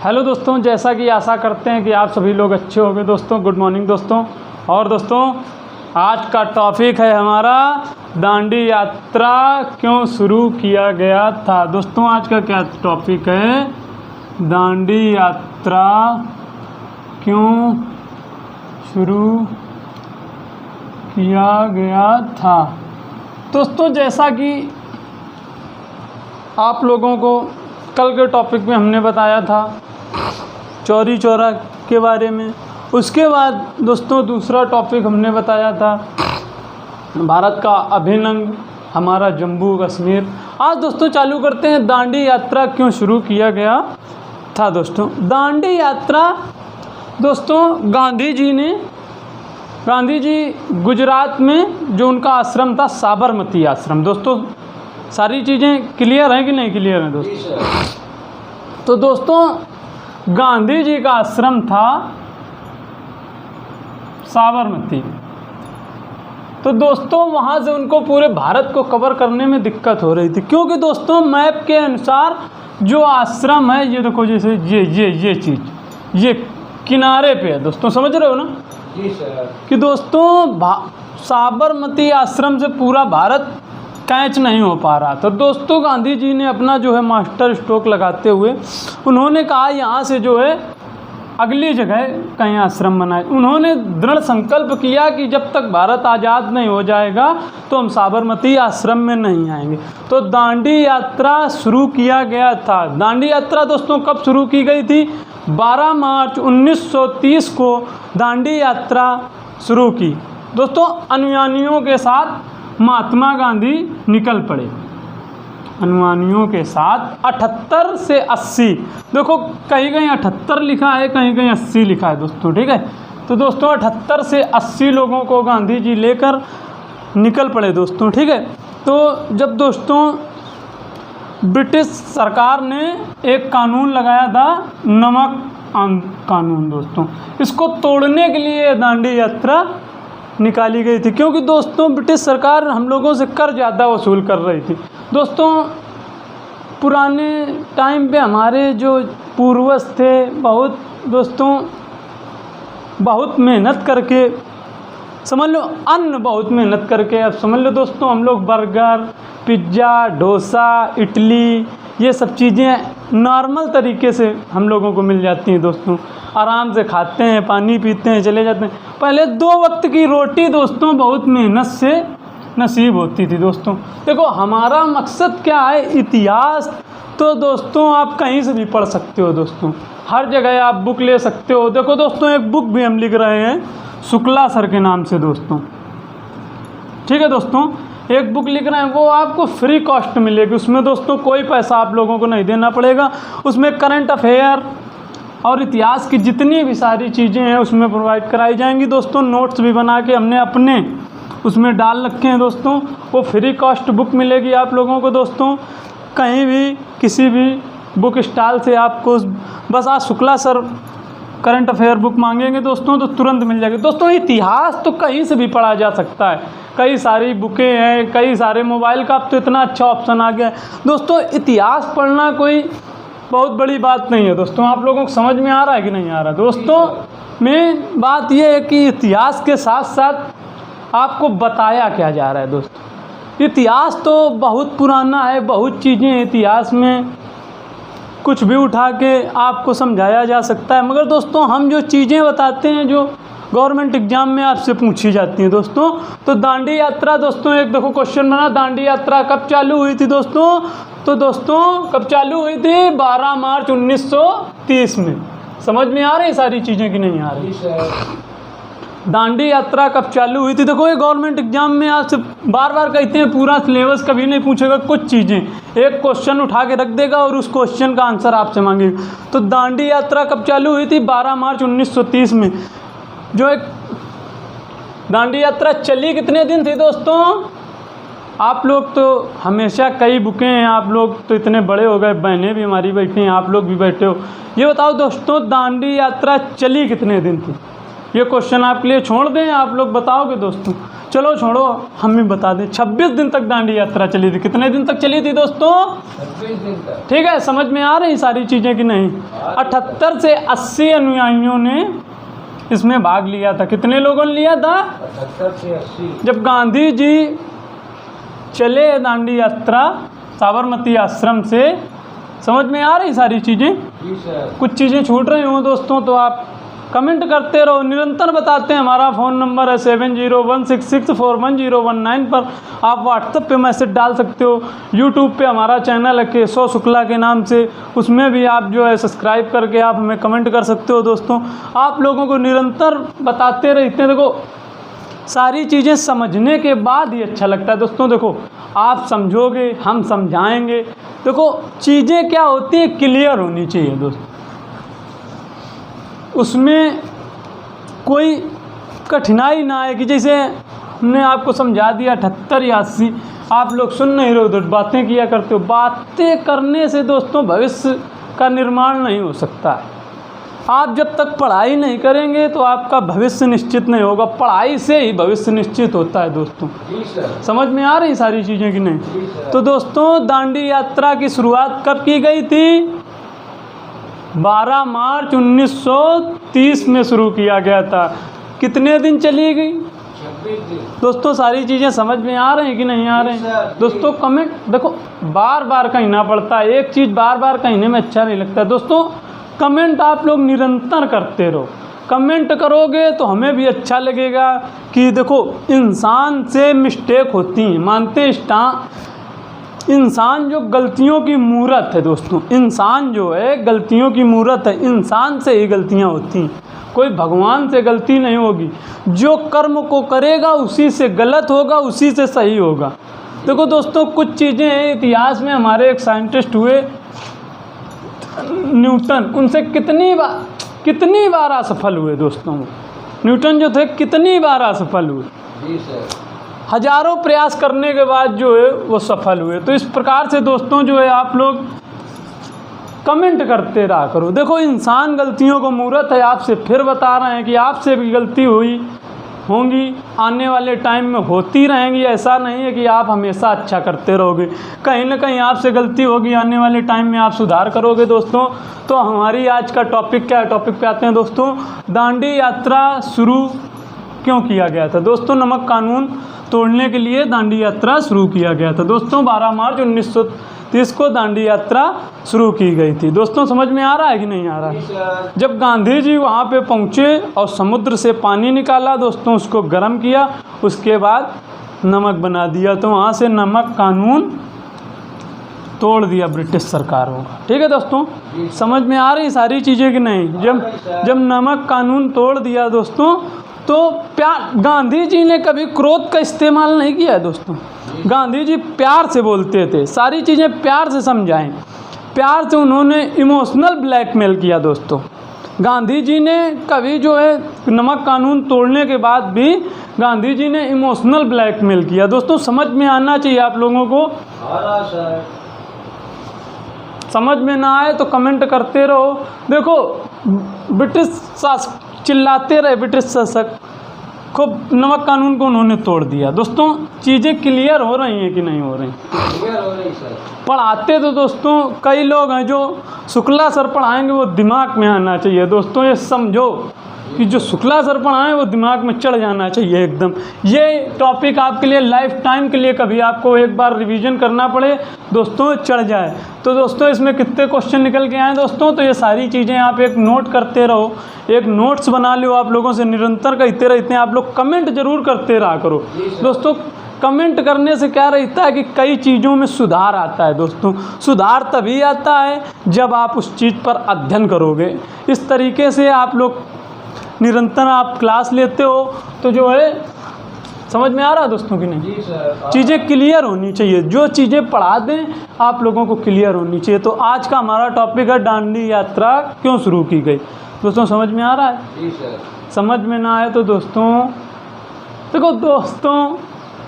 Hello दोस्तों, जैसा कि आशा करते हैं कि आप सभी लोग अच्छे होंगे दोस्तों। गुड मॉर्निंग दोस्तों। और दोस्तों, आज का टॉपिक है हमारा दांडी यात्रा क्यों शुरू किया गया था। दोस्तों, आज का क्या टॉपिक है? दांडी यात्रा क्यों शुरू किया गया था। दोस्तों, जैसा कि आप लोगों को कल के टॉपिक में हमने बताया था चौरी चौरा के बारे में, उसके बाद दोस्तों दूसरा टॉपिक हमने बताया था भारत का अभिन्न अंग हमारा जम्मू कश्मीर। आज दोस्तों चालू करते हैं दांडी यात्रा क्यों शुरू किया गया था। दोस्तों, दांडी यात्रा दोस्तों गांधी जी गुजरात में जो उनका आश्रम था साबरमती आश्रम। दोस्तों, सारी चीज़ें क्लियर हैं कि नहीं क्लियर हैं दोस्तों? तो दोस्तों गांधी जी का आश्रम था साबरमती। तो दोस्तों वहाँ से उनको पूरे भारत को कवर करने में दिक्कत हो रही थी, क्योंकि दोस्तों मैप के अनुसार जो आश्रम है, ये देखो जैसे ये चीज़ ये किनारे पे है दोस्तों, समझ रहे हो ना जी सर, कि दोस्तों साबरमती आश्रम से पूरा भारत कैच नहीं हो पा रहा। तो दोस्तों गांधी जी ने अपना जो है मास्टर स्ट्रोक लगाते हुए उन्होंने कहा यहाँ से जो है अगली जगह कहीं आश्रम बनाए। उन्होंने दृढ़ संकल्प किया कि जब तक भारत आज़ाद नहीं हो जाएगा तो हम साबरमती आश्रम में नहीं आएंगे। तो दांडी यात्रा शुरू किया गया था। दांडी यात्रा दोस्तों कब शुरू की गई थी? 12 मार्च 1930 को दांडी यात्रा शुरू की। दोस्तों अनुयायियों के साथ महात्मा गांधी निकल पड़े, अनुयायियों के साथ 78 से 80। देखो कहीं कहीं 78 लिखा है, कहीं कहीं 80 लिखा है दोस्तों, ठीक है। तो दोस्तों 78 से 80 लोगों को गांधी जी लेकर निकल पड़े दोस्तों, ठीक है। तो जब दोस्तों ब्रिटिश सरकार ने एक कानून लगाया था नमक कानून, दोस्तों इसको तोड़ने के लिए दांडी यात्रा निकाली गई थी, क्योंकि दोस्तों ब्रिटिश सरकार हम लोगों से कर ज़्यादा वसूल कर रही थी। दोस्तों पुराने टाइम पे हमारे जो पूर्वज थे बहुत मेहनत करके, समझ लो बहुत मेहनत करके, अब समझ लो दोस्तों हम लोग बर्गर, पिज्ज़ा, डोसा, इडली, ये सब चीज़ें नॉर्मल तरीके से हम लोगों को मिल जाती हैं दोस्तों। आराम से खाते हैं, पानी पीते हैं, चले जाते हैं। पहले 2 वक्त की रोटी दोस्तों बहुत मेहनत से नसीब होती थी दोस्तों। देखो हमारा मकसद क्या है? इतिहास तो दोस्तों आप कहीं से भी पढ़ सकते हो दोस्तों, हर जगह आप बुक ले सकते हो। देखो दोस्तों एक बुक भी हम लिख रहे हैं शुक्ला सर के नाम से दोस्तों, ठीक है दोस्तों। एक बुक लिख रहे हैं, वो आपको फ्री कॉस्ट मिलेगी। उसमें दोस्तों कोई पैसा आप लोगों को नहीं देना पड़ेगा। उसमें करंट अफेयर और इतिहास की जितनी भी सारी चीज़ें हैं उसमें प्रोवाइड कराई जाएंगी दोस्तों। नोट्स भी बना के हमने अपने उसमें डाल रखे हैं दोस्तों। वो फ्री कॉस्ट बुक मिलेगी आप लोगों को दोस्तों। कहीं भी किसी भी बुक स्टॉल से आपको बस आज Shukla sir current affair book मांगेंगे दोस्तों तो तुरंत मिल जाएगी दोस्तों। इतिहास तो कहीं से भी पढ़ा जा सकता है, कई सारी बुकें हैं, कई सारे मोबाइल का अब तो इतना अच्छा ऑप्शन आ गया है दोस्तों। इतिहास पढ़ना कोई बहुत बड़ी बात नहीं है दोस्तों। आप लोगों को समझ में आ रहा है कि नहीं आ रहा दोस्तों? मेन बात यह है कि इतिहास के साथ साथ आपको बताया क्या जा रहा है दोस्तों। इतिहास तो बहुत पुराना है, बहुत चीज़ें इतिहास में कुछ भी उठा के आपको समझाया जा सकता है, मगर दोस्तों हम जो चीज़ें बताते हैं जो गवर्नमेंट एग्जाम में आपसे पूछी जाती हैं दोस्तों। तो दांडी यात्रा दोस्तों एक देखो क्वेश्चन बना, दांडी यात्रा कब चालू हुई थी दोस्तों? तो दोस्तों कब चालू हुई थी? 12 मार्च 1930 में। समझ में आ रही सारी चीज़ें कि नहीं आ रही? दांडी यात्रा कब चालू हुई थी? देखो ये गवर्नमेंट एग्जाम में आपसे बार बार कहते हैं पूरा सिलेबस कभी नहीं पूछेगा, कुछ चीज़ें एक क्वेश्चन उठा के रख देगा और उस क्वेश्चन का आंसर आपसे मांगेगा। तो दांडी यात्रा कब चालू हुई थी? 12 मार्च 1930 में। जो एक दांडी यात्रा चली कितने दिन थी दोस्तों? आप लोग तो हमेशा कई बुकें हैं, आप लोग तो इतने बड़े हो गए, बहनें भी हमारी बैठी हैं, आप लोग भी बैठे हो। ये बताओ दोस्तों दांडी यात्रा चली कितने दिन थी? ये क्वेश्चन आपके लिए छोड़ दें, आप लोग बताओगे दोस्तों चलो छोड़ो, हम भी बता दें 26 दिन तक दांडी यात्रा चली थी। कितने दिन तक चली थी दोस्तों? 26 दिन तक। ठीक है, समझ में आ रही सारी चीज़ें कि नहीं? 78 से 80 अनुयायियों ने इसमें भाग लिया था। कितने लोगों ने लिया था? 78 से 80। जब गांधी जी चले दांडी यात्रा साबरमती आश्रम से, समझ में आ रही सारी चीज़ें? जी सर। कुछ चीज़ें छूट रही हों दोस्तों तो आप कमेंट करते रहो, निरंतर बताते हैं। हमारा फ़ोन नंबर है 7016641019 पर आप व्हाट्सएप पे मैसेज डाल सकते हो। यूट्यूब पे हमारा चैनल है केशव शुक्ला के नाम से, उसमें भी आप जो है सब्सक्राइब करके आप हमें कमेंट कर सकते हो। दोस्तों आप लोगों को निरंतर बताते रहते हैं। देखो सारी चीज़ें समझने के बाद ही अच्छा लगता है दोस्तों। देखो आप समझोगे, हम समझाएंगे। देखो चीज़ें क्या होती हैं, क्लियर होनी चाहिए दोस्तों, उसमें कोई कठिनाई ना आए कि जैसे हमने आपको समझा दिया 78 या 80, आप लोग सुन नहीं रहे, उधर बातें किया करते हो। बातें करने से दोस्तों भविष्य का निर्माण नहीं हो सकता है। आप जब तक पढ़ाई नहीं करेंगे तो आपका भविष्य निश्चित नहीं होगा। पढ़ाई से ही भविष्य निश्चित होता है दोस्तों। जी सर। समझ में आ रही सारी चीज़ें कि नहीं? जी सर। तो दोस्तों दांडी यात्रा की शुरुआत कब की गई थी? 12 मार्च 1930 में शुरू किया गया था। कितने दिन चली गई? 26 दिन। दोस्तों सारी चीज़ें समझ में आ रही हैं कि नहीं आ रही हैं? दोस्तों कमेंट देखो, बार बार कहना पड़ता है, एक चीज़ बार बार कहने में अच्छा नहीं लगता। दोस्तों कमेंट आप लोग निरंतर करते रहो। कमेंट करोगे तो हमें भी अच्छा लगेगा कि देखो इंसान से मिस्टेक होती हैं, मानते हैं। इंसान जो गलतियों की मूरत है दोस्तों, इंसान जो है गलतियों की मूरत है। इंसान से ही गलतियां होती हैं, कोई भगवान से गलती नहीं होगी। जो कर्म को करेगा उसी से गलत होगा, उसी से सही होगा। देखो दोस्तों कुछ चीज़ें हैं, इतिहास में हमारे एक साइंटिस्ट हुए न्यूटन, उनसे कितनी बार असफल हुए दोस्तों। न्यूटन जो थे कितनी बार असफल हुए? जी सर। हजारों प्रयास करने के बाद जो है वो सफल हुए। तो इस प्रकार से दोस्तों जो है आप लोग कमेंट करते रहा करो। देखो इंसान गलतियों को मूरत है, आपसे फिर बता रहे हैं कि आपसे भी गलती होंगी, आने वाले टाइम में होती रहेंगी। ऐसा नहीं है कि आप हमेशा अच्छा करते रहोगे, कहीं ना कहीं आपसे गलती होगी, आने वाले टाइम में आप सुधार करोगे दोस्तों। तो हमारी आज का टॉपिक क्या है? टॉपिक पे आते हैं दोस्तों। दांडी यात्रा शुरू क्यों किया गया था? दोस्तों नमक कानून तोड़ने के लिए दांडी यात्रा शुरू किया गया था दोस्तों। 12 मार्च 1930 को दांडी यात्रा शुरू की गई थी। दोस्तों समझ में आ रहा है कि नहीं आ रहा है? जब गांधी जी वहाँ पे पहुँचे और समुद्र से पानी निकाला दोस्तों, उसको गर्म किया, उसके बाद नमक बना दिया। तो वहाँ से नमक कानून तोड़ दिया ब्रिटिश सरकारों का। ठीक है दोस्तों, समझ में आ रही सारी चीज़ें कि नहीं? जब नमक कानून तोड़ दिया दोस्तों, तो गांधी जी ने कभी क्रोध का इस्तेमाल नहीं किया है दोस्तों। गांधी जी प्यार से बोलते थे, सारी चीज़ें प्यार से समझाएं। प्यार से उन्होंने इमोशनल ब्लैकमेल किया दोस्तों। गांधी जी ने कभी जो है नमक कानून तोड़ने के बाद भी गांधी जी ने इमोशनल ब्लैकमेल किया दोस्तों। समझ में आना चाहिए आप लोगों को। समझ में ना आए तो कमेंट करते रहो। देखो ब्रिटिश शासक चिल्लाते रहे, ब्रिटिश शासक खूब, नमक कानून को उन्होंने तोड़ दिया दोस्तों। चीज़ें क्लियर हो रही हैं कि नहीं हो रही? क्लियर हो रही सर। पढ़ाते तो दोस्तों कई लोग हैं जो शुक्ला सर पढ़ाएंगे, वो दिमाग में आना चाहिए दोस्तों। ये समझो कि जो शुक्ला सर पढ़ाएं वो दिमाग में चढ़ जाना चाहिए एकदम। ये टॉपिक आपके लिए लाइफ टाइम के लिए, कभी आपको एक बार रिवीजन करना पड़े दोस्तों, चढ़ जाए। तो दोस्तों इसमें कितने क्वेश्चन निकल के आए दोस्तों, तो ये सारी चीज़ें आप एक नोट करते रहो, एक नोट्स बना लो। आप लोगों से निरंतर कहते रहते हैं, आप लोग कमेंट जरूर करते रहा करो दोस्तों। कमेंट करने से क्या रहता है कि कई चीज़ों में सुधार आता है दोस्तों। सुधार तभी आता है जब आप उस चीज़ पर अध्ययन करोगे। इस तरीके से आप लोग निरंतर आप क्लास लेते हो तो जो है समझ में आ रहा है दोस्तों कि नहीं? जी सर। चीज़ें क्लियर होनी चाहिए, जो चीज़ें पढ़ा दें आप लोगों को क्लियर होनी चाहिए। तो आज का हमारा टॉपिक है दांडी यात्रा क्यों शुरू की गई। दोस्तों समझ में आ रहा है? जी सर। समझ में ना आए तो दोस्तों देखो दोस्तों,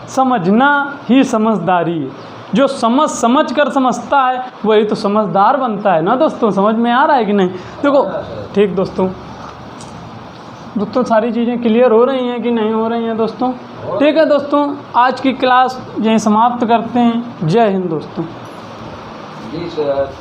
समझना ही समझदारी है। जो समझ कर समझता है वही तो समझदार बनता है ना दोस्तों। समझ में आ रहा है कि नहीं? देखो ठीक दोस्तों। दोस्तों सारी चीज़ें क्लियर हो रही हैं कि नहीं हो रही हैं दोस्तों? ठीक है दोस्तों, आज की क्लास यहीं समाप्त करते हैं। जय हिंद दोस्तों। जी सर।